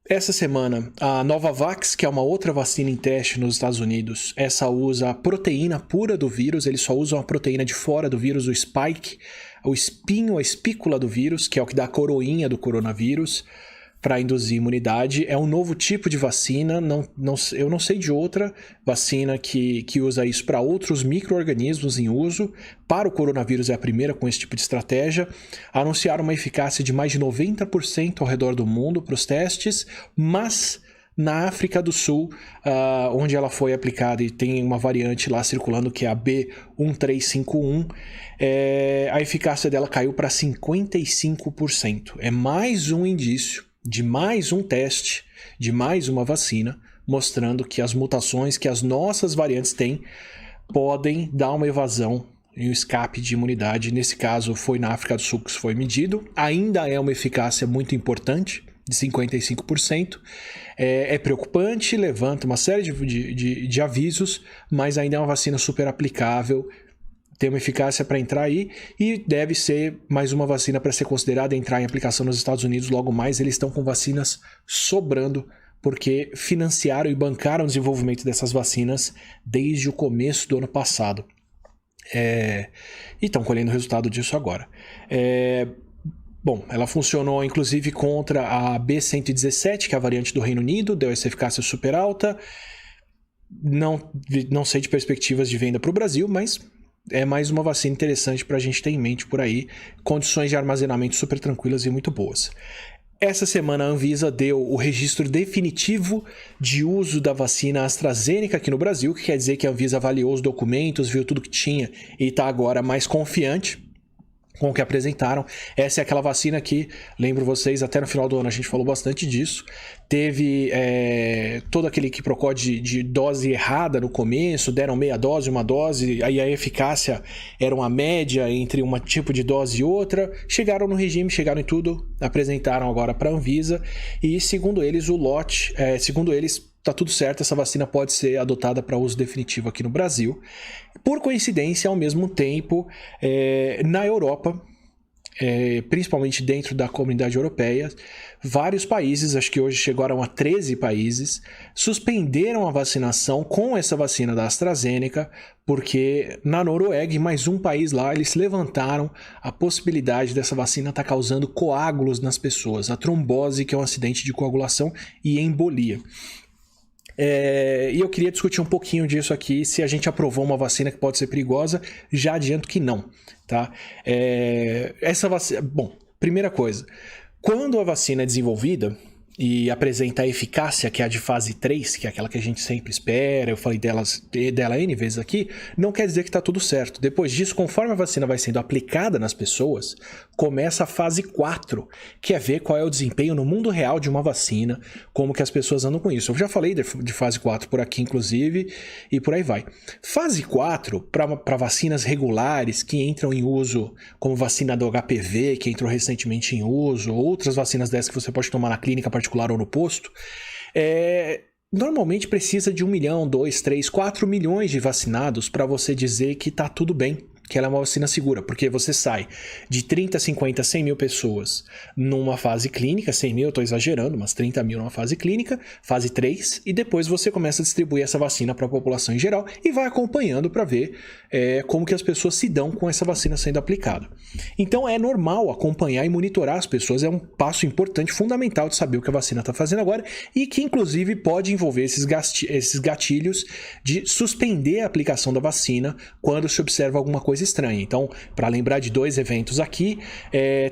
Essa semana, a Novavax, que é uma outra vacina em teste nos Estados Unidos, essa usa a proteína pura do vírus, eles só usam a proteína de fora do vírus, o spike, o espinho, a espícula do vírus, que é o que dá a coroinha do coronavírus, para induzir imunidade. É um novo tipo de vacina, eu não sei de outra vacina que usa isso para outros micro-organismos em uso. Para o coronavírus é a primeira com esse tipo de estratégia. Anunciaram uma eficácia de mais de 90% ao redor do mundo para os testes, mas na África do Sul, onde ela foi aplicada e tem uma variante lá circulando que é a B1351, a eficácia dela caiu para 55%. É mais um indício de mais um teste, de mais uma vacina, mostrando que as mutações que as nossas variantes têm podem dar uma evasão e um escape de imunidade. Nesse caso, foi na África do Sul que isso foi medido. Ainda é uma eficácia muito importante, de 55%. É preocupante, levanta uma série de avisos, mas ainda é uma vacina super aplicável, tem uma eficácia para entrar aí e deve ser mais uma vacina para ser considerada entrar em aplicação nos Estados Unidos. Logo mais, eles estão com vacinas sobrando, porque financiaram e bancaram o desenvolvimento dessas vacinas desde o começo do ano passado. E estão colhendo o resultado disso agora. Bom, ela funcionou inclusive contra a B117, que é a variante do Reino Unido, deu essa eficácia super alta. Não sei de perspectivas de venda para o Brasil, mas é mais uma vacina interessante para a gente ter em mente por aí. Condições de armazenamento super tranquilas e muito boas. Essa semana a Anvisa deu o registro definitivo de uso da vacina AstraZeneca aqui no Brasil, que quer dizer que a Anvisa avaliou os documentos, viu tudo que tinha e está agora mais confiante com o que apresentaram. Essa é aquela vacina que, lembro vocês, até no final do ano a gente falou bastante disso. Teve todo aquele quiprocó de dose errada no começo, deram meia dose, uma dose, aí a eficácia era uma média entre um tipo de dose e outra. Chegaram no regime, chegaram em tudo, apresentaram agora para a Anvisa e, segundo eles, o lote, segundo eles, tá tudo certo, essa vacina pode ser adotada para uso definitivo aqui no Brasil. Por coincidência, ao mesmo tempo, na Europa, principalmente dentro da comunidade europeia, vários países, acho que hoje chegaram a 13 países, suspenderam a vacinação com essa vacina da AstraZeneca, porque na Noruega e mais um país lá, eles levantaram a possibilidade dessa vacina estar causando coágulos nas pessoas, a trombose, que é um acidente de coagulação, e embolia. E eu queria discutir um pouquinho disso aqui, se a gente aprovou uma vacina que pode ser perigosa. Já adianto que não, tá? Essa vacina... Bom, primeira coisa, quando a vacina é desenvolvida e apresenta a eficácia, que é a de fase 3, que é aquela que a gente sempre espera, eu falei dela N vezes aqui, não quer dizer que está tudo certo. Depois disso, conforme a vacina vai sendo aplicada nas pessoas, começa a fase 4, que é ver qual é o desempenho no mundo real de uma vacina, como que as pessoas andam com isso. Eu já falei de fase 4 por aqui, inclusive, e por aí vai. Fase 4, para vacinas regulares que entram em uso, como vacina do HPV, que entrou recentemente em uso, outras vacinas dessas que você pode tomar na clínica particular ou no posto, normalmente precisa de 1 milhão, 2, 3, 4 milhões de vacinados para você dizer que está tudo bem, que ela é uma vacina segura, porque você sai de 30, 50, 100 mil pessoas numa fase clínica, 100 mil, eu estou exagerando, mas 30 mil numa fase clínica, fase 3, e depois você começa a distribuir essa vacina para a população em geral e vai acompanhando para ver como que as pessoas se dão com essa vacina sendo aplicada. Então é normal acompanhar e monitorar as pessoas, é um passo importante, fundamental de saber o que a vacina está fazendo agora e que inclusive pode envolver esses gatilhos de suspender a aplicação da vacina quando se observa alguma coisa estranha. Então, para lembrar de 2 eventos aqui,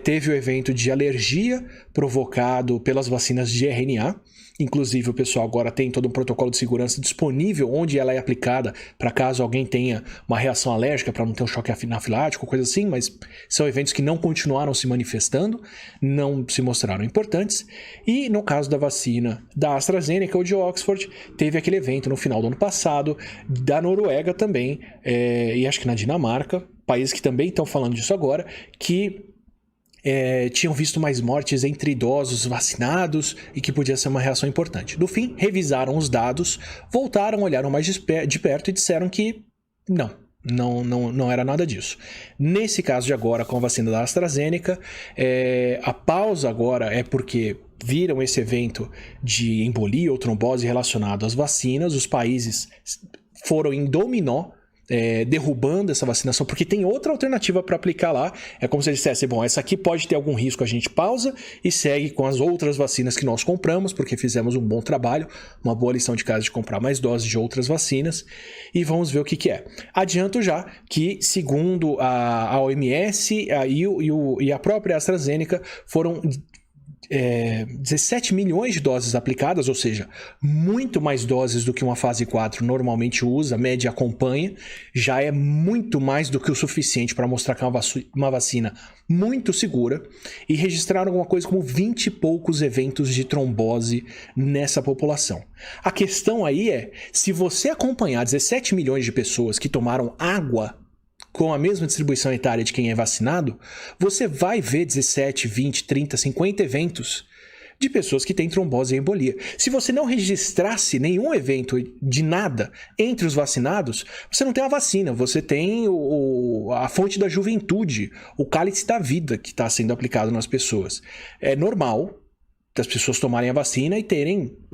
teve o evento de alergia provocado pelas vacinas de RNA. Inclusive, o pessoal agora tem todo um protocolo de segurança disponível onde ela é aplicada para caso alguém tenha uma reação alérgica, para não ter um choque anafilático, coisa assim, mas são eventos que não continuaram se manifestando, não se mostraram importantes. E no caso da vacina da AstraZeneca ou de Oxford, teve aquele evento no final do ano passado, da Noruega também, e acho que na Dinamarca, países que também estão falando disso agora, que tinham visto mais mortes entre idosos vacinados e que podia ser uma reação importante. No fim, revisaram os dados, voltaram, olharam mais de perto e disseram que não era nada disso. Nesse caso de agora, com a vacina da AstraZeneca, a pausa agora é porque viram esse evento de embolia ou trombose relacionado às vacinas, os países foram em dominó, derrubando essa vacinação, porque tem outra alternativa para aplicar lá. É como se eles dissessem, bom, essa aqui pode ter algum risco, a gente pausa e segue com as outras vacinas que nós compramos, porque fizemos um bom trabalho, uma boa lição de casa de comprar mais doses de outras vacinas, e vamos ver o que é. Adianto já que, segundo a OMS e a própria AstraZeneca, foram 17 milhões de doses aplicadas, ou seja, muito mais doses do que uma fase 4 normalmente usa, a média acompanha, já é muito mais do que o suficiente para mostrar que é uma vacina muito segura, e registraram alguma coisa como 20 e poucos eventos de trombose nessa população. A questão aí é, se você acompanhar 17 milhões de pessoas que tomaram água com a mesma distribuição etária de quem é vacinado, você vai ver 17, 20, 30, 50 eventos de pessoas que têm trombose e embolia. Se você não registrasse nenhum evento de nada entre os vacinados, você não tem a vacina, você tem a fonte da juventude, o cálice da vida que está sendo aplicado nas pessoas. É normal das pessoas tomarem a vacina e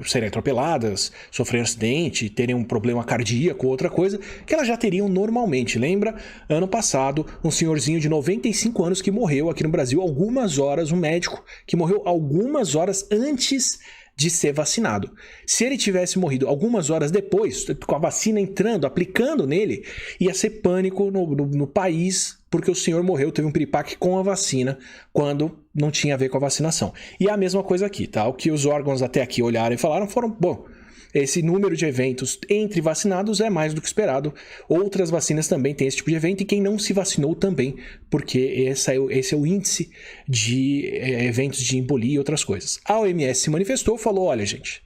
serem atropeladas, sofrerem acidente, terem um problema cardíaco, outra coisa, que elas já teriam normalmente. Lembra? Ano passado, um senhorzinho de 95 anos que morreu aqui no Brasil algumas horas, um médico que morreu algumas horas antes de ser vacinado. Se ele tivesse morrido algumas horas depois, com a vacina entrando, aplicando nele, ia ser pânico no país, porque o senhor morreu, teve um piripaque com a vacina, quando não tinha a ver com a vacinação. E é a mesma coisa aqui, tá? O que os órgãos até aqui olharam e falaram foram, bom, esse número de eventos entre vacinados é mais do que esperado. Outras vacinas também têm esse tipo de evento, e quem não se vacinou também, porque esse é o índice de eventos de embolia e outras coisas. A OMS se manifestou, falou, olha gente,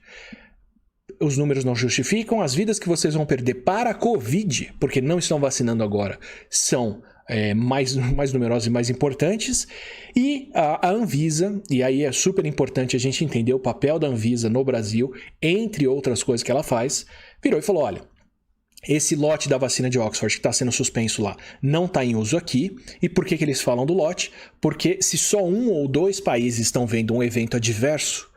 os números não justificam, as vidas que vocês vão perder para a Covid, porque não estão vacinando agora, são mais numerosas e mais importantes. E a Anvisa, e aí é super importante a gente entender o papel da Anvisa no Brasil, entre outras coisas que ela faz, virou e falou, olha, esse lote da vacina de Oxford que está sendo suspenso lá não está em uso aqui. E por que eles falam do lote? Porque se só 1 ou 2 países estão vendo um evento adverso,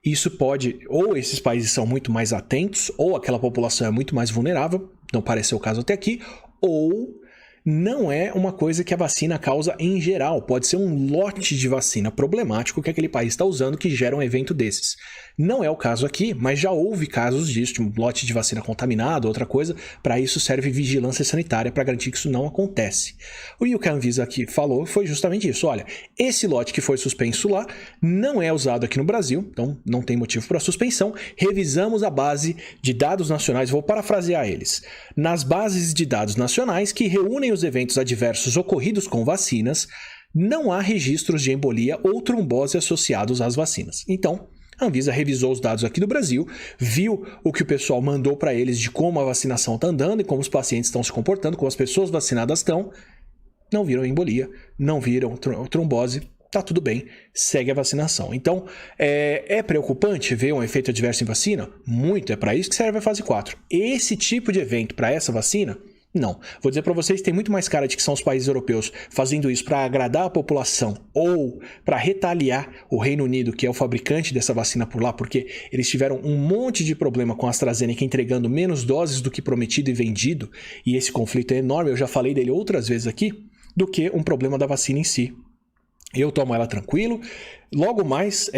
isso pode, ou esses países são muito mais atentos, ou aquela população é muito mais vulnerável, não parece ser o caso até aqui, ou não é uma coisa que a vacina causa em geral. Pode ser um lote de vacina problemático que aquele país está usando que gera um evento desses. Não é o caso aqui, mas já houve casos disso, de um lote de vacina contaminado, outra coisa. Para isso serve vigilância sanitária, para garantir que isso não acontece. E o que a Anvisa aqui falou foi justamente isso. Olha, esse lote que foi suspenso lá não é usado aqui no Brasil, então não tem motivo para suspensão. Revisamos a base de dados nacionais, vou parafrasear eles. Nas bases de dados nacionais que reúnem os eventos adversos ocorridos com vacinas, não há registros de embolia ou trombose associados às vacinas. Então, a Anvisa revisou os dados aqui do Brasil, viu o que o pessoal mandou para eles de como a vacinação está andando e como os pacientes estão se comportando, como as pessoas vacinadas estão, não viram embolia, não viram trombose, tá tudo bem, segue a vacinação. Então, é preocupante ver um efeito adverso em vacina? Muito, é para isso que serve a fase 4. Esse tipo de evento para essa vacina, não. Vou dizer para vocês, tem muito mais cara de que são os países europeus fazendo isso para agradar a população ou para retaliar o Reino Unido, que é o fabricante dessa vacina por lá, porque eles tiveram um monte de problema com a AstraZeneca entregando menos doses do que prometido e vendido, e esse conflito é enorme, eu já falei dele outras vezes aqui, do que um problema da vacina em si. Eu tomo ela tranquilo. Logo mais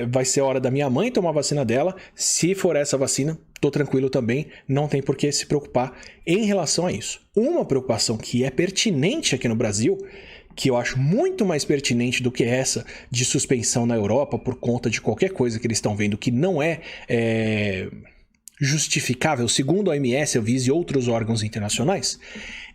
vai ser a hora da minha mãe tomar a vacina dela. Se for essa vacina, tô tranquilo também. Não tem por que se preocupar em relação a isso. Uma preocupação que é pertinente aqui no Brasil, que eu acho muito mais pertinente do que essa de suspensão na Europa por conta de qualquer coisa que eles estão vendo que não é justificável, segundo a OMS, a Anvisa e outros órgãos internacionais,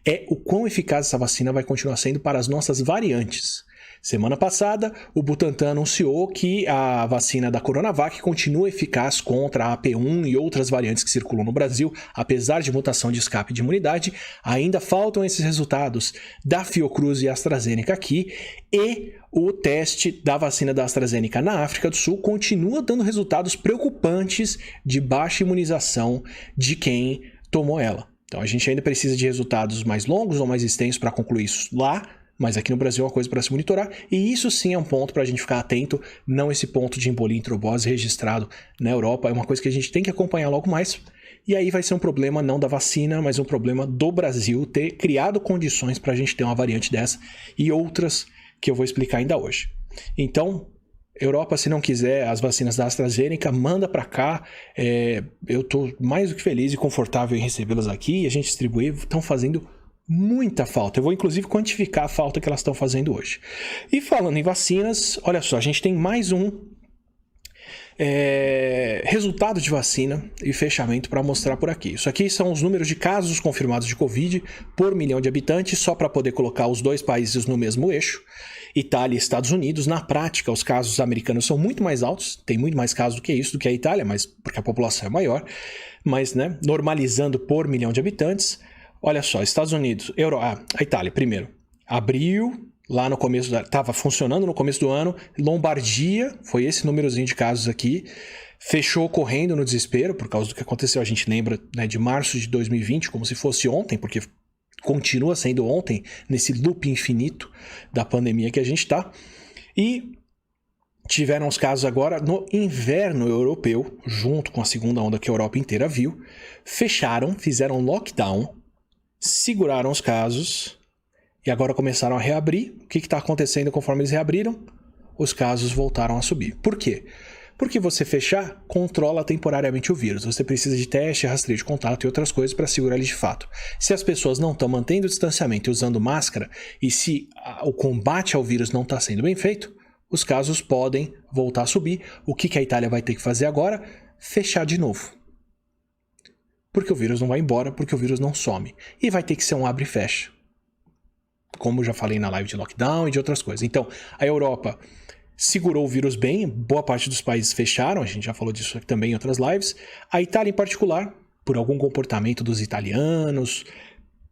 é o quão eficaz essa vacina vai continuar sendo para as nossas variantes. Semana passada, o Butantan anunciou que a vacina da Coronavac continua eficaz contra a AP1 e outras variantes que circulam no Brasil, apesar de mutação de escape de imunidade. Ainda faltam esses resultados da Fiocruz e AstraZeneca aqui, e o teste da vacina da AstraZeneca na África do Sul continua dando resultados preocupantes de baixa imunização de quem tomou ela. Então a gente ainda precisa de resultados mais longos ou mais extensos para concluir isso lá, mas aqui no Brasil é uma coisa para se monitorar, e isso sim é um ponto para a gente ficar atento, não esse ponto de embolia e trombose registrado na Europa, é uma coisa que a gente tem que acompanhar logo mais, e aí vai ser um problema não da vacina, mas um problema do Brasil ter criado condições para a gente ter uma variante dessa e outras que eu vou explicar ainda hoje. Então, Europa, se não quiser as vacinas da AstraZeneca, manda para cá. Eu estou mais do que feliz e confortável em recebê-las aqui e a gente distribuir. Estão fazendo muita falta. Eu vou inclusive quantificar a falta que elas estão fazendo hoje. E falando em vacinas, olha só, a gente tem mais um resultado de vacina e fechamento para mostrar por aqui. Isso aqui são os números de casos confirmados de Covid por milhão de habitantes, só para poder colocar os dois países no mesmo eixo. Itália e Estados Unidos. Na prática, os casos americanos são muito mais altos, tem muito mais casos do que isso, do que a Itália, mas porque a população é maior, mas normalizando por milhão de habitantes. Olha só, Estados Unidos, a Itália primeiro, abriu lá no começo, estava funcionando no começo do ano, Lombardia, foi esse númerozinho de casos aqui, fechou correndo no desespero por causa do que aconteceu, a gente lembra, né, de março de 2020, como se fosse ontem, porque continua sendo ontem, nesse loop infinito da pandemia que a gente está. E tiveram os casos agora no inverno europeu, junto com a segunda onda que a Europa inteira viu. Fecharam, fizeram lockdown, seguraram os casos e agora começaram a reabrir. O que está acontecendo conforme eles reabriram? Os casos voltaram a subir. Por quê? Porque você fechar, controla temporariamente o vírus. Você precisa de teste, rastreio de contato e outras coisas para segurar ele de fato. Se as pessoas não estão mantendo o distanciamento e usando máscara, e se o combate ao vírus não está sendo bem feito, os casos podem voltar a subir. O que a Itália vai ter que fazer agora? Fechar de novo. Porque o vírus não vai embora, porque o vírus não some. E vai ter que ser um abre e fecha. Como já falei na live de lockdown e de outras coisas. Então, a Europa segurou o vírus bem, boa parte dos países fecharam, a gente já falou disso aqui também em outras lives. A Itália em particular, por algum comportamento dos italianos,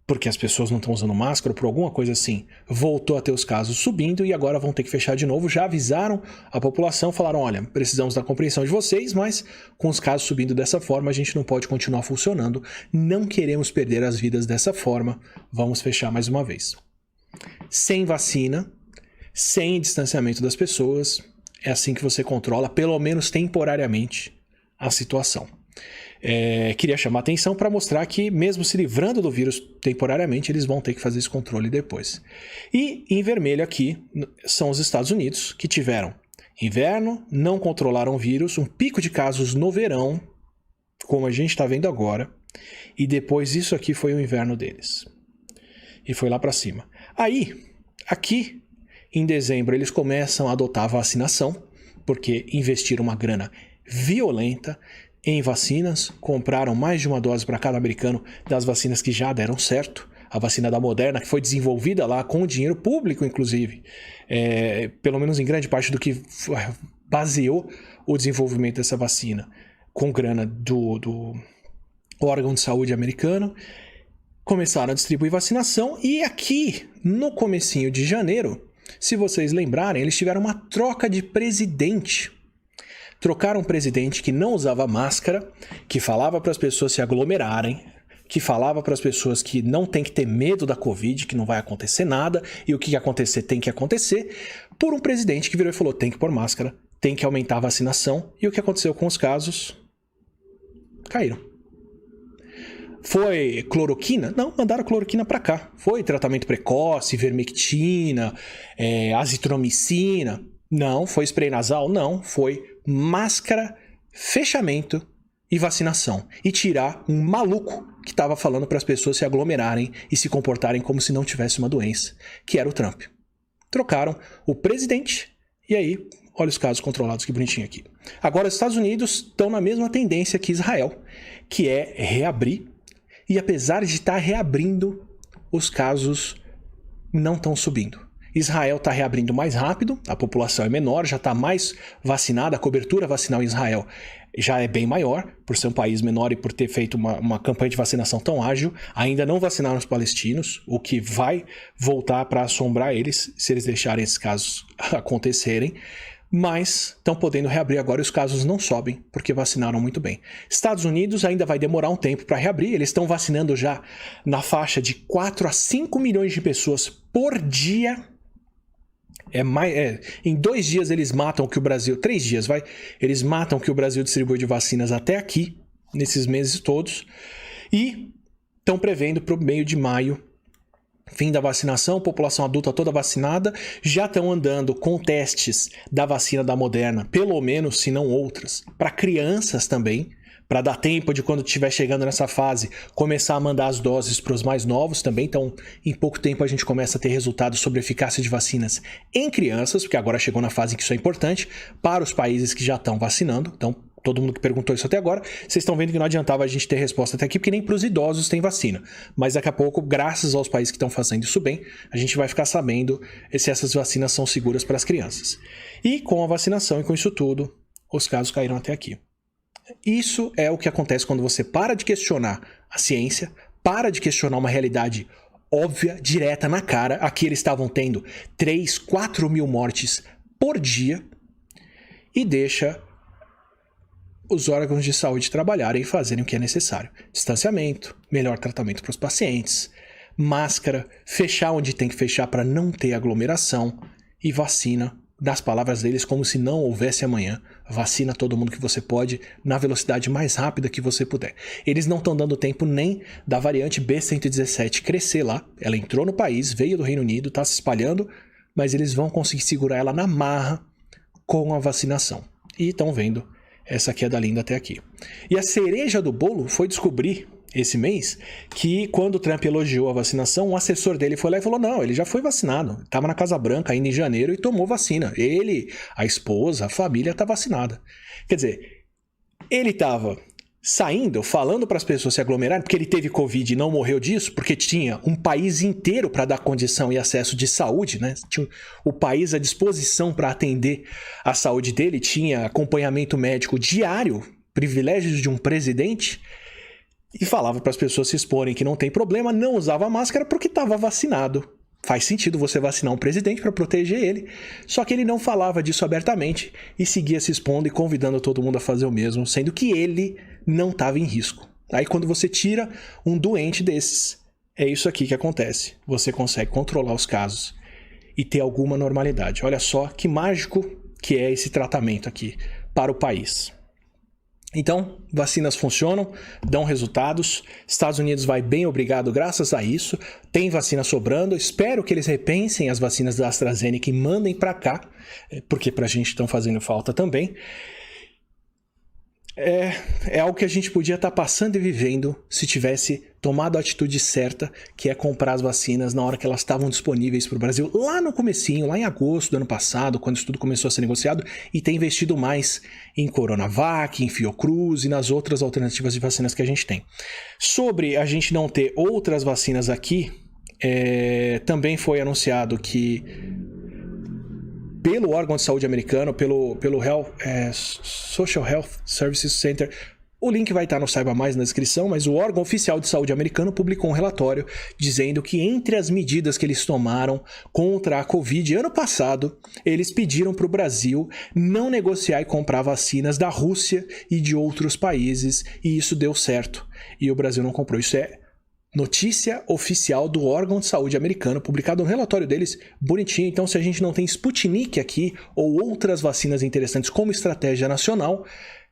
porque as pessoas não estão usando máscara, ou por alguma coisa assim, voltou a ter os casos subindo e agora vão ter que fechar de novo. Já avisaram a população, falaram, olha, precisamos da compreensão de vocês, mas com os casos subindo dessa forma, a gente não pode continuar funcionando, não queremos perder as vidas dessa forma, vamos fechar mais uma vez. Sem vacina, sem distanciamento das pessoas, é assim que você controla, pelo menos temporariamente, a situação. Queria chamar a atenção para mostrar que, mesmo se livrando do vírus temporariamente, eles vão ter que fazer esse controle depois. E em vermelho aqui são os Estados Unidos, que tiveram inverno, não controlaram o vírus, um pico de casos no verão, como a gente está vendo agora, e depois isso aqui foi o inverno deles. E foi lá para cima. Aí, aqui, em dezembro, eles começam a adotar a vacinação, porque investiram uma grana violenta em vacinas, compraram mais de uma dose para cada americano das vacinas que já deram certo. A vacina da Moderna, que foi desenvolvida lá com dinheiro público, inclusive, pelo menos em grande parte do que baseou o desenvolvimento dessa vacina, com grana do órgão de saúde americano. Começaram a distribuir vacinação e aqui, no comecinho de janeiro, se vocês lembrarem, eles tiveram uma troca de presidente. Trocaram um presidente que não usava máscara, que falava para as pessoas se aglomerarem, que falava para as pessoas que não tem que ter medo da Covid, que não vai acontecer nada, e o que acontecer tem que acontecer, por um presidente que virou e falou, tem que pôr máscara, tem que aumentar a vacinação, e o que aconteceu com os casos? Caíram. Foi cloroquina? Não, mandaram cloroquina para cá. Foi tratamento precoce, ivermectina, azitromicina. Não, foi spray nasal? Não, foi máscara, fechamento e vacinação. E tirar um maluco que estava falando para as pessoas se aglomerarem e se comportarem como se não tivesse uma doença, que era o Trump. Trocaram o presidente e aí, olha os casos controlados, que bonitinho aqui. Agora, os Estados Unidos estão na mesma tendência que Israel, que é reabrir. E apesar de estar reabrindo, os casos não estão subindo. Israel está reabrindo mais rápido, a população é menor, já está mais vacinada, a cobertura vacinal em Israel já é bem maior, por ser um país menor e por ter feito uma campanha de vacinação tão ágil. Ainda não vacinaram os palestinos, o que vai voltar para assombrar eles, se eles deixarem esses casos acontecerem. mas estão podendo reabrir agora e os casos não sobem, porque vacinaram muito bem. Estados Unidos ainda vai demorar um tempo para reabrir, eles estão vacinando já na faixa de 4 a 5 milhões de pessoas por dia. Em 2 dias eles matam o que o Brasil... 3 dias, vai. Eles matam o que o Brasil distribuiu de vacinas até aqui, nesses meses todos. E estão prevendo para o meio de maio, fim da vacinação, população adulta toda vacinada. Já estão andando com testes da vacina da Moderna, pelo menos, se não outras, para crianças também, para dar tempo de, quando estiver chegando nessa fase, começar a mandar as doses para os mais novos também. Então, em pouco tempo a gente começa a ter resultados sobre a eficácia de vacinas em crianças, porque agora chegou na fase que isso é importante para os países que já estão vacinando. Então, todo mundo que perguntou isso até agora, vocês estão vendo que não adiantava a gente ter resposta até aqui, porque nem para os idosos tem vacina. Mas daqui a pouco, graças aos países que estão fazendo isso bem, a gente vai ficar sabendo se essas vacinas são seguras para as crianças. E com a vacinação e com isso tudo, os casos caíram até aqui. Isso é o que acontece quando você para de questionar a ciência, para de questionar uma realidade óbvia, direta, na cara. Aqui eles estavam tendo 3, 4 mil mortes por dia e deixa os órgãos de saúde trabalharem e fazerem o que é necessário. Distanciamento, melhor tratamento para os pacientes, máscara, fechar onde tem que fechar para não ter aglomeração e vacina, nas palavras deles, como se não houvesse amanhã. Vacina todo mundo que você pode, na velocidade mais rápida que você puder. Eles não estão dando tempo nem da variante B117 crescer lá. Ela entrou no país, veio do Reino Unido, está se espalhando, mas eles vão conseguir segurar ela na marra com a vacinação. E estão vendo essa queda linda até aqui. E a cereja do bolo foi descobrir esse mês que, quando o Trump elogiou a vacinação, um assessor dele foi lá e falou: não, ele já foi vacinado, estava na Casa Branca ainda em janeiro e tomou vacina. Ele, a esposa, a família está vacinada. Quer dizer, ele estava saindo, falando para as pessoas se aglomerarem, porque ele teve Covid e não morreu disso, porque tinha um país inteiro para dar condição e acesso de saúde, né? Tinha o país à disposição para atender a saúde dele, tinha acompanhamento médico diário, privilégios de um presidente, e falava para as pessoas se exporem que não tem problema, não usava máscara porque estava vacinado. Faz sentido você vacinar um presidente para proteger ele, só que ele não falava disso abertamente e seguia se expondo e convidando todo mundo a fazer o mesmo, sendo que ele não estava em risco. Aí quando você tira um doente desses, é isso aqui que acontece. Você consegue controlar os casos e ter alguma normalidade. Olha só que mágico que é esse tratamento aqui para o país. Então, vacinas funcionam, dão resultados. Estados Unidos vai bem, obrigado, graças a isso. Tem vacina sobrando. Espero que eles repensem as vacinas da AstraZeneca e mandem para cá, porque para a gente estão fazendo falta também. É algo que a gente podia estar passando e vivendo se tivesse tomado a atitude certa, que é comprar as vacinas na hora que elas estavam disponíveis para o Brasil, lá no comecinho, lá em agosto do ano passado, quando isso tudo começou a ser negociado, e ter investido mais em Coronavac, em Fiocruz e nas outras alternativas de vacinas que a gente tem. Sobre a gente não ter outras vacinas aqui, também foi anunciado que pelo órgão de saúde americano, pelo Social Health Services Center, o link vai estar no Saiba Mais na descrição, mas o órgão oficial de saúde americano publicou um relatório dizendo que entre as medidas que eles tomaram contra a Covid ano passado, eles pediram para o Brasil não negociar e comprar vacinas da Rússia e de outros países, e isso deu certo. E o Brasil não comprou. Isso é notícia oficial do órgão de saúde americano, publicado no relatório deles, bonitinho. Então, se a gente não tem Sputnik aqui ou outras vacinas interessantes como estratégia nacional,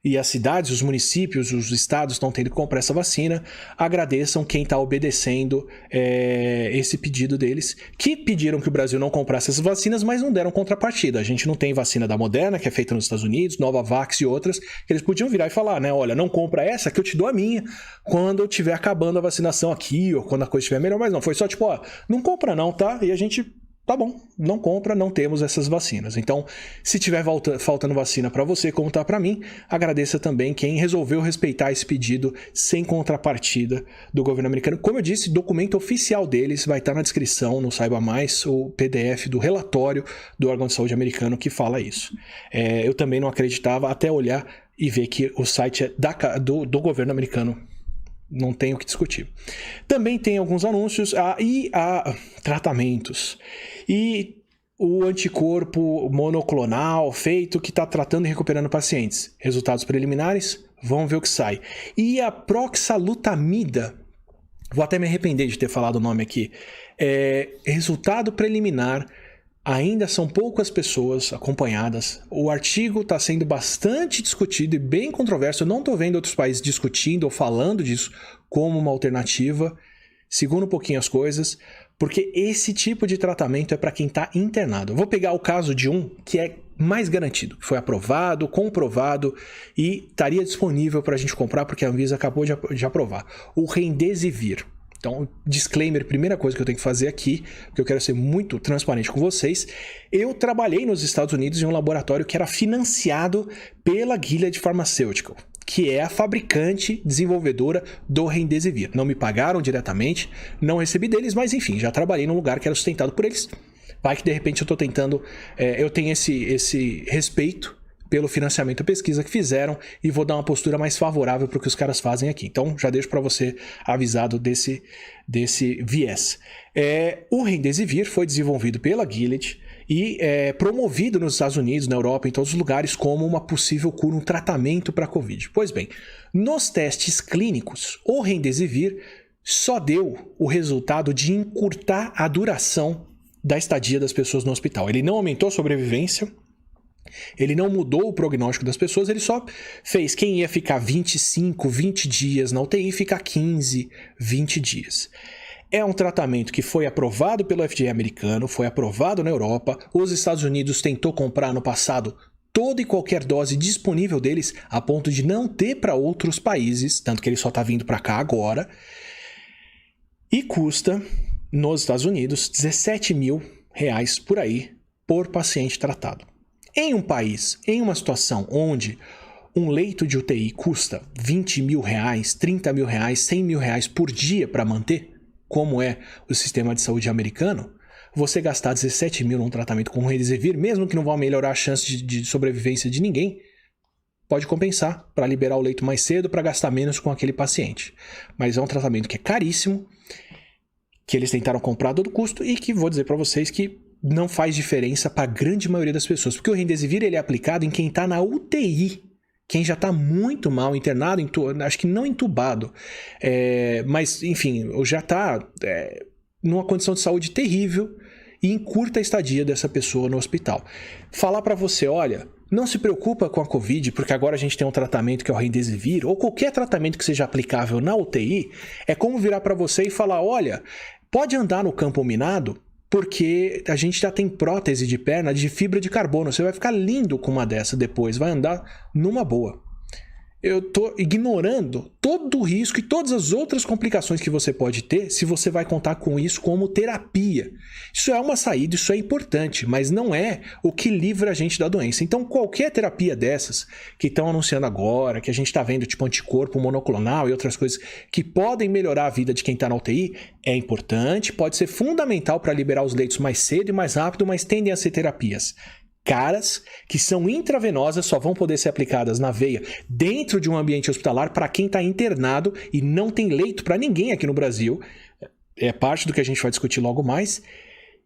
e as cidades, os municípios, os estados estão tendo que comprar essa vacina, agradeçam quem está obedecendo esse pedido deles, que pediram que o Brasil não comprasse essas vacinas, mas não deram contrapartida. A gente não tem vacina da Moderna, que é feita nos Estados Unidos, Novavax e outras, que eles podiam virar e falar, né? Olha, não compra essa, que eu te dou a minha, quando eu estiver acabando a vacinação aqui, ou quando a coisa estiver melhor, mas não. Foi só tipo, ó, não compra não, tá? E a gente... Tá bom, não compra, não temos essas vacinas. Então, se tiver faltando vacina para você, como tá para mim, agradeça também quem resolveu respeitar esse pedido sem contrapartida do governo americano. Como eu disse, documento oficial deles vai estar na descrição, no Saiba Mais, o PDF do relatório do órgão de saúde americano que fala isso. Eu também não acreditava até olhar e ver que o site é do governo americano. Não tem o que discutir. Também tem alguns anúncios e tratamentos. E o anticorpo monoclonal feito que está tratando e recuperando pacientes. Resultados preliminares, vamos ver o que sai. E a proxalutamida, vou até me arrepender de ter falado o nome aqui, resultado preliminar, ainda são poucas pessoas acompanhadas. O artigo está sendo bastante discutido e bem controverso. Eu não estou vendo outros países discutindo ou falando disso como uma alternativa. Segura um pouquinho as coisas, porque esse tipo de tratamento é para quem está internado. Eu vou pegar o caso de um que é mais garantido, foi aprovado, comprovado e estaria disponível para a gente comprar porque a Anvisa acabou de aprovar. O Remdesivir. Então, disclaimer, primeira coisa que eu tenho que fazer aqui, porque eu quero ser muito transparente com vocês. Eu trabalhei nos Estados Unidos em um laboratório que era financiado pela Gilead Pharmaceutical, que é a fabricante desenvolvedora do Remdesivir. Não me pagaram diretamente, não recebi deles, mas enfim, já trabalhei num lugar que era sustentado por eles. Vai que de repente eu estou tentando, eu tenho esse respeito pelo financiamento e pesquisa que fizeram e vou dar uma postura mais favorável para o que os caras fazem aqui. Então, já deixo para você avisado desse viés. O Remdesivir foi desenvolvido pela Gilead e promovido nos Estados Unidos, na Europa, em todos os lugares, como uma possível cura, um tratamento para a Covid. Pois bem, nos testes clínicos, o Remdesivir só deu o resultado de encurtar a duração da estadia das pessoas no hospital. Ele não aumentou a sobrevivência, ele não mudou o prognóstico das pessoas, ele só fez quem ia ficar 25, 20 dias na UTI ficar 15, 20 dias. É um tratamento que foi aprovado pelo FDA americano, foi aprovado na Europa, os Estados Unidos tentou comprar no passado toda e qualquer dose disponível deles, a ponto de não ter para outros países, tanto que ele só está vindo para cá agora, e custa, nos Estados Unidos, R$17 mil por aí, por paciente tratado. Em um país, em uma situação onde um leito de UTI custa R$20 mil, R$30 mil, R$100 mil por dia para manter, como é o sistema de saúde americano, você gastar 17 mil num tratamento com Remdesivir, mesmo que não vá melhorar a chance de sobrevivência de ninguém, pode compensar para liberar o leito mais cedo, para gastar menos com aquele paciente. Mas é um tratamento que é caríssimo, que eles tentaram comprar a todo custo e que vou dizer para vocês que não faz diferença para a grande maioria das pessoas, porque o Remdesivir ele é aplicado em quem está na UTI, quem já está muito mal internado, acho que não entubado, mas enfim, já está numa condição de saúde terrível e encurta a estadia dessa pessoa no hospital. Falar para você, olha, não se preocupa com a Covid, porque agora a gente tem um tratamento que é o Remdesivir, ou qualquer tratamento que seja aplicável na UTI, é como virar para você e falar, olha, pode andar no campo minado, porque a gente já tem prótese de perna de fibra de carbono. Você vai ficar lindo com uma dessa depois, vai andar numa boa. Eu estou ignorando todo o risco e todas as outras complicações que você pode ter se você vai contar com isso como terapia. Isso é uma saída, isso é importante, mas não é o que livra a gente da doença. Então, qualquer terapia dessas que estão anunciando agora, que a gente está vendo, tipo anticorpo monoclonal e outras coisas que podem melhorar a vida de quem está na UTI, é importante, pode ser fundamental para liberar os leitos mais cedo e mais rápido, mas tendem a ser terapias caras, que são intravenosas, só vão poder ser aplicadas na veia dentro de um ambiente hospitalar para quem está internado e não tem leito para ninguém aqui no Brasil. É parte do que a gente vai discutir logo mais.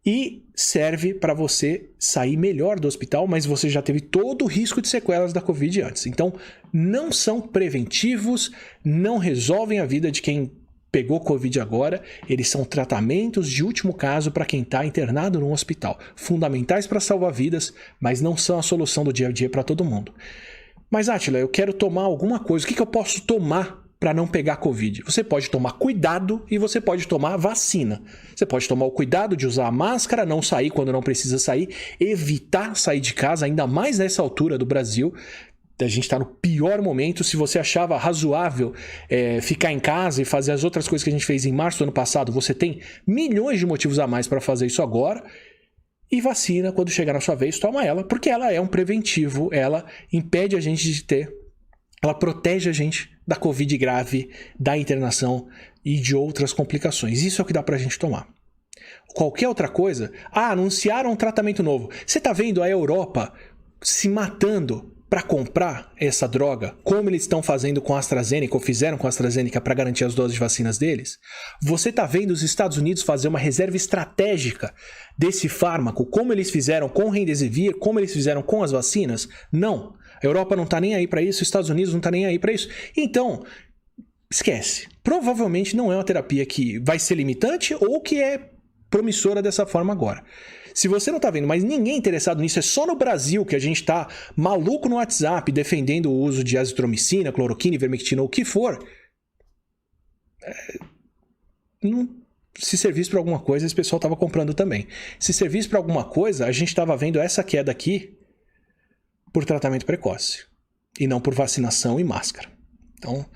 E serve para você sair melhor do hospital, mas você já teve todo o risco de sequelas da Covid antes. Então, não são preventivos, não resolvem a vida de quem pegou Covid agora, eles são tratamentos de último caso para quem está internado num hospital. Fundamentais para salvar vidas, mas não são a solução do dia a dia para todo mundo. Mas, Átila, eu quero tomar alguma coisa. O que eu posso tomar para não pegar Covid? Você pode tomar cuidado e você pode tomar vacina. Você pode tomar o cuidado de usar a máscara, não sair quando não precisa sair, evitar sair de casa, ainda mais nessa altura do Brasil. A gente está no pior momento. Se você achava razoável ficar em casa e fazer as outras coisas que a gente fez em março do ano passado, você tem milhões de motivos a mais para fazer isso agora. E vacina, quando chegar na sua vez, toma ela, porque ela é um preventivo, ela impede a gente de ter, ela protege a gente da Covid grave, da internação e de outras complicações. Isso é o que dá para a gente tomar. Qualquer outra coisa, anunciaram um tratamento novo. Você está vendo a Europa se matando para comprar essa droga, como eles estão fazendo com a AstraZeneca, ou fizeram com a AstraZeneca para garantir as doses de vacinas deles, você está vendo os Estados Unidos fazer uma reserva estratégica desse fármaco, como eles fizeram com o Remdesivir, como eles fizeram com as vacinas? Não. A Europa não está nem aí para isso, os Estados Unidos não está nem aí para isso. Então, esquece. Provavelmente não é uma terapia que vai ser limitante ou que é promissora dessa forma agora. Se você não tá vendo, mas ninguém interessado nisso, é só no Brasil que a gente tá maluco no WhatsApp defendendo o uso de azitromicina, cloroquina, ivermectina ou o que for. Se servisse para alguma coisa, esse pessoal tava comprando também. Se servisse para alguma coisa, a gente tava vendo essa queda aqui por tratamento precoce e não por vacinação e máscara. Então,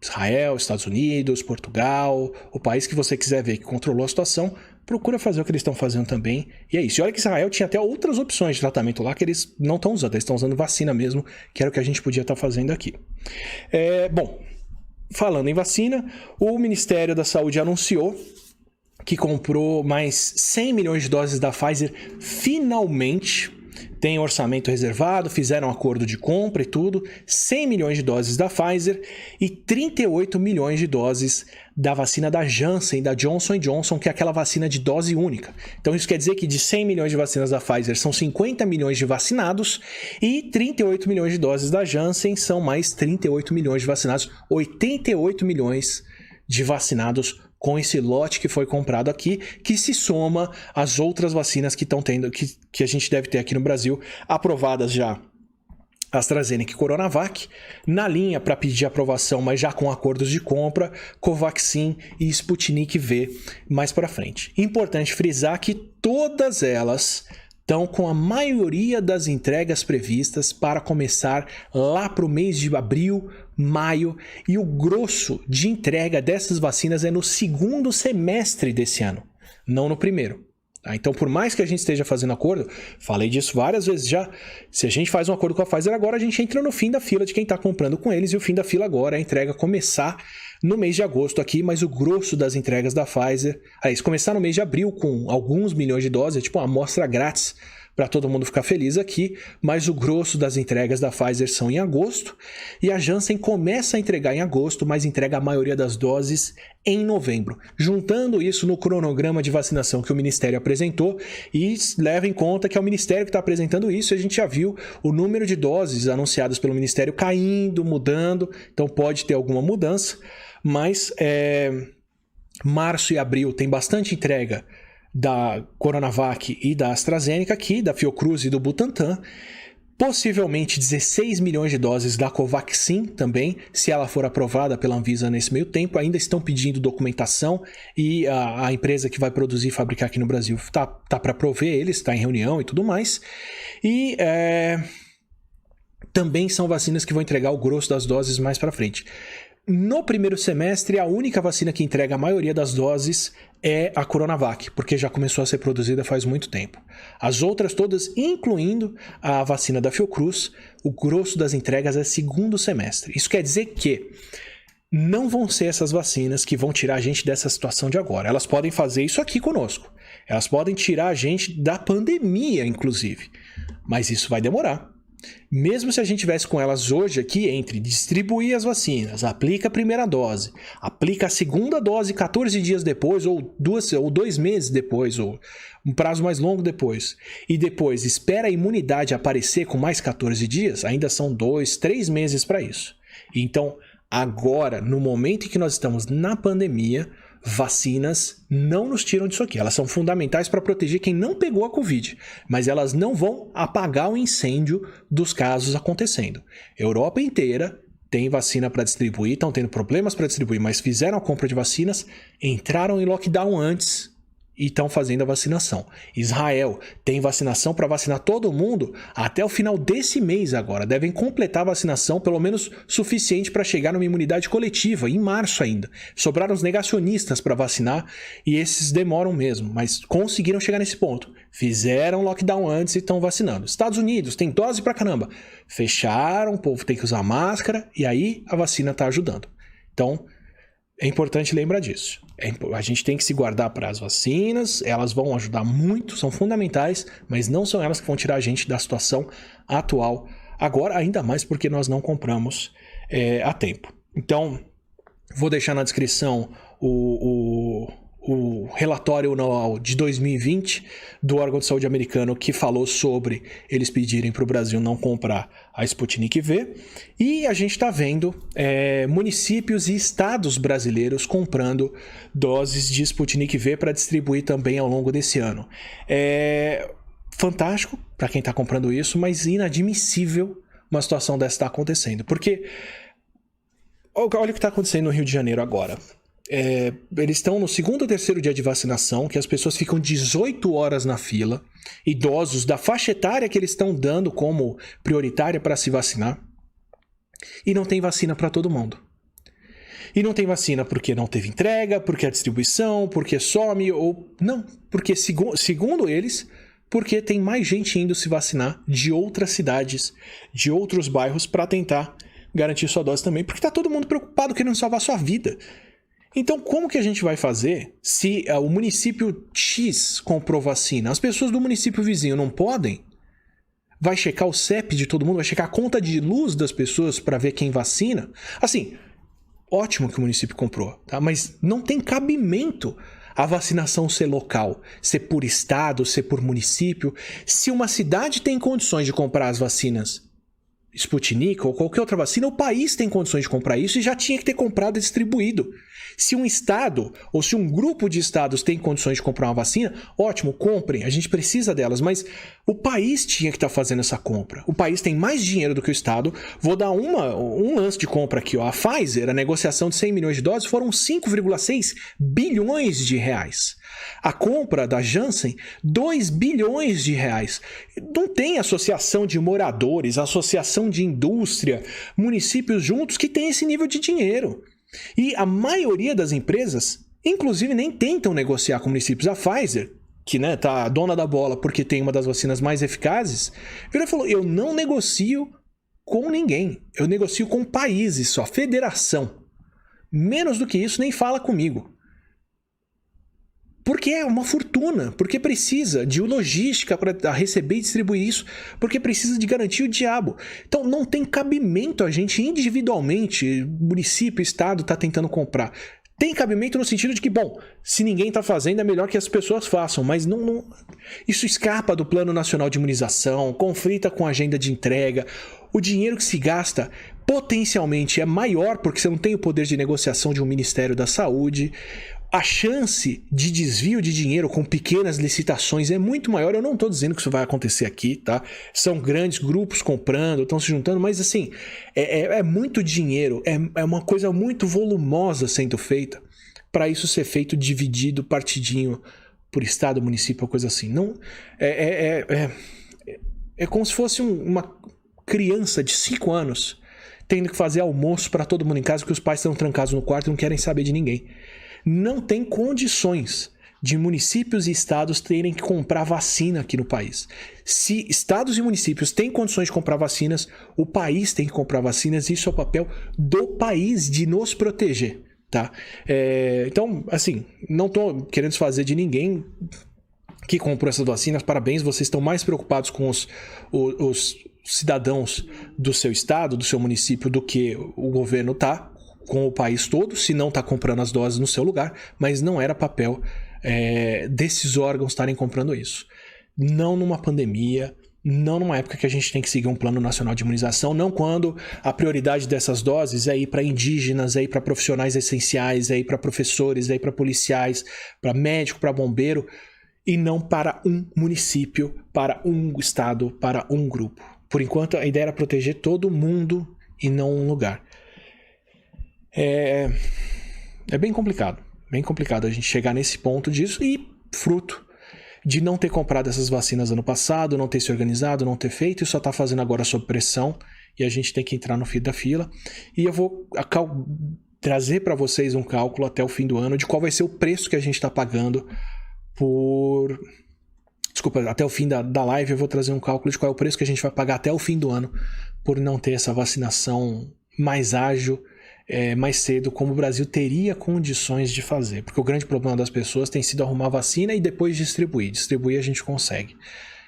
Israel, Estados Unidos, Portugal, o país que você quiser ver que controlou a situação, procura fazer o que eles estão fazendo também. E é isso. E olha que Israel tinha até outras opções de tratamento lá que eles não estão usando. Eles estão usando vacina mesmo, que era o que a gente podia estar fazendo aqui. Bom, falando em vacina, o Ministério da Saúde anunciou que comprou mais 100 milhões de doses da Pfizer finalmente. Tem orçamento reservado, fizeram acordo de compra e tudo, 100 milhões de doses da Pfizer e 38 milhões de doses da vacina da Janssen, da Johnson & Johnson, que é aquela vacina de dose única. Então isso quer dizer que de 100 milhões de vacinas da Pfizer são 50 milhões de vacinados e 38 milhões de doses da Janssen são mais 38 milhões de vacinados, 88 milhões de vacinados com esse lote que foi comprado aqui, que se soma às outras vacinas que estão tendo, que a gente deve ter aqui no Brasil, aprovadas já, AstraZeneca e Coronavac, na linha para pedir aprovação, mas já com acordos de compra, Covaxin e Sputnik V mais para frente. Importante frisar que todas elas estão com a maioria das entregas previstas para começar lá para o mês de abril, maio, e o grosso de entrega dessas vacinas é no segundo semestre desse ano, não no primeiro. Tá? Então, por mais que a gente esteja fazendo acordo, falei disso várias vezes já, se a gente faz um acordo com a Pfizer agora, a gente entra no fim da fila de quem está comprando com eles, e o fim da fila agora é a entrega começar no mês de agosto aqui, mas o grosso das entregas da Pfizer, começar no mês de abril com alguns milhões de doses, é tipo uma amostra grátis para todo mundo ficar feliz aqui, mas o grosso das entregas da Pfizer são em agosto, e a Janssen começa a entregar em agosto, mas entrega a maioria das doses em novembro. Juntando isso no cronograma de vacinação que o Ministério apresentou, e leva em conta que é o Ministério que está apresentando isso, e a gente já viu o número de doses anunciadas pelo Ministério caindo, mudando, então pode ter alguma mudança, mas março e abril tem bastante entrega da Coronavac e da AstraZeneca aqui, da Fiocruz e do Butantan, possivelmente 16 milhões de doses da Covaxin também, se ela for aprovada pela Anvisa nesse meio tempo. Ainda estão pedindo documentação e a empresa que vai produzir e fabricar aqui no Brasil tá para prover eles, está em reunião e tudo mais. E também são vacinas que vão entregar o grosso das doses mais para frente. No primeiro semestre, a única vacina que entrega a maioria das doses é a Coronavac, porque já começou a ser produzida faz muito tempo. As outras todas, incluindo a vacina da Fiocruz, o grosso das entregas é segundo semestre. Isso quer dizer que não vão ser essas vacinas que vão tirar a gente dessa situação de agora. Elas podem fazer isso aqui conosco. Elas podem tirar a gente da pandemia, inclusive. Mas isso vai demorar. Mesmo se a gente tivesse com elas hoje aqui, entre distribuir as vacinas, aplica a primeira dose, aplica a segunda dose 14 dias depois, ou 2 meses depois, ou um prazo mais longo depois, e depois espera a imunidade aparecer com mais 14 dias, ainda são 2, 3 meses para isso. Então, agora, no momento em que nós estamos na pandemia, vacinas não nos tiram disso aqui. Elas são fundamentais para proteger quem não pegou a Covid, mas elas não vão apagar o incêndio dos casos acontecendo. Europa inteira tem vacina para distribuir, estão tendo problemas para distribuir, mas fizeram a compra de vacinas, entraram em lockdown antes e estão fazendo a vacinação. Israel tem vacinação para vacinar todo mundo até o final desse mês agora. Devem completar a vacinação, pelo menos suficiente para chegar numa imunidade coletiva, em março ainda. Sobraram os negacionistas para vacinar e esses demoram mesmo, mas conseguiram chegar nesse ponto. Fizeram lockdown antes e estão vacinando. Estados Unidos tem dose pra caramba. Fecharam, o povo tem que usar máscara e aí a vacina está ajudando. Então, é importante lembrar disso. A gente tem que se guardar para as vacinas, elas vão ajudar muito, são fundamentais, mas não são elas que vão tirar a gente da situação atual agora ainda mais porque nós não compramos a tempo. Então, vou deixar na descrição o relatório anual de 2020 do órgão de saúde americano que falou sobre eles pedirem para o Brasil não comprar a Sputnik V. E a gente está vendo municípios e estados brasileiros comprando doses de Sputnik V para distribuir também ao longo desse ano. É fantástico para quem está comprando isso, mas inadmissível uma situação dessa estar acontecendo. Porque olha o que está acontecendo no Rio de Janeiro agora. Eles estão no segundo ou terceiro dia de vacinação, que as pessoas ficam 18 horas na fila, idosos da faixa etária que eles estão dando como prioritária para se vacinar, e não tem vacina para todo mundo. E não tem vacina porque não teve entrega, porque a distribuição, porque some, ou não, porque segundo eles, porque tem mais gente indo se vacinar de outras cidades, de outros bairros, para tentar garantir sua dose também, porque está todo mundo preocupado querendo salvar sua vida. Então, como que a gente vai fazer se o município X comprou vacina? As pessoas do município vizinho não podem? Vai checar o CEP de todo mundo? Vai checar a conta de luz das pessoas para ver quem vacina? Assim, ótimo que o município comprou, tá? Mas não tem cabimento a vacinação ser local, ser por estado, ser por município. Se uma cidade tem condições de comprar as vacinas Sputnik ou qualquer outra vacina, o país tem condições de comprar isso e já tinha que ter comprado e distribuído. Se um estado ou se um grupo de estados tem condições de comprar uma vacina, ótimo, comprem, a gente precisa delas, mas o país tinha que estar fazendo essa compra. O país tem mais dinheiro do que o estado. Vou dar um lance de compra aqui, ó. A Pfizer, a negociação de 100 milhões de doses foram 5,6 bilhões de reais. A compra da Janssen, 2 bilhões de reais. Não tem associação de moradores, associação de indústria, municípios juntos que tem esse nível de dinheiro. E a maioria das empresas, inclusive, nem tentam negociar com municípios. A Pfizer, que tá dona da bola porque tem uma das vacinas mais eficazes, virou e falou, eu não negocio com ninguém. Eu negocio com países só, federação. Menos do que isso, nem fala comigo. Porque é uma fortuna, porque precisa de logística para receber e distribuir isso, porque precisa de garantir o diabo. Então não tem cabimento a gente individualmente, município, estado, tá tentando comprar. Tem cabimento no sentido de que, bom, se ninguém está fazendo, é melhor que as pessoas façam, mas não, isso escapa do Plano Nacional de Imunização, conflita com a agenda de entrega. O dinheiro que se gasta potencialmente é maior porque você não tem o poder de negociação de um Ministério da Saúde. A chance de desvio de dinheiro com pequenas licitações é muito maior. Eu não estou dizendo que isso vai acontecer aqui, tá? São grandes grupos comprando, estão se juntando, mas assim, é muito dinheiro, é uma coisa muito volumosa sendo feita para isso ser feito dividido, partidinho, por estado, município, coisa assim. Não, é como se fosse uma criança de 5 anos tendo que fazer almoço para todo mundo em casa porque os pais estão trancados no quarto e não querem saber de ninguém. Não tem condições de municípios e estados terem que comprar vacina aqui no país. Se estados e municípios têm condições de comprar vacinas, o país tem que comprar vacinas e isso é o papel do país de nos proteger, tá? Então, assim, não estou querendo desfazer de ninguém que comprou essas vacinas. Parabéns, vocês estão mais preocupados com os cidadãos do seu estado, do seu município, do que o governo tá com o país todo, se não está comprando as doses no seu lugar, mas não era papel desses órgãos estarem comprando isso. Não numa pandemia, não numa época que a gente tem que seguir um plano nacional de imunização, não quando a prioridade dessas doses é ir para indígenas, é ir para profissionais essenciais, é ir para professores, é ir para policiais, para médico, para bombeiro, e não para um município, para um estado, para um grupo. Por enquanto, a ideia era proteger todo mundo e não um lugar. É bem complicado a gente chegar nesse ponto disso e fruto de não ter comprado essas vacinas ano passado, não ter se organizado, não ter feito e só tá fazendo agora sob pressão e a gente tem que entrar no fim da fila. E eu vou trazer para vocês um cálculo até o fim do ano de qual vai ser o preço que a gente está pagando até o fim da live eu vou trazer um cálculo de qual é o preço que a gente vai pagar até o fim do ano por não ter essa vacinação mais ágil, mais cedo, como o Brasil teria condições de fazer. Porque o grande problema das pessoas tem sido arrumar vacina e depois distribuir. Distribuir a gente consegue.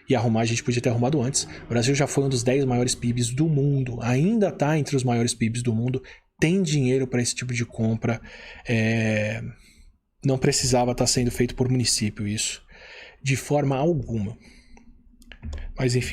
e arrumar, a gente podia ter arrumado antes. O Brasil já foi um dos 10 maiores PIBs do mundo, ainda está entre os maiores PIBs do mundo, tem dinheiro para esse tipo de compra. Não precisava estar sendo feito por município isso, de forma alguma. Mas enfim.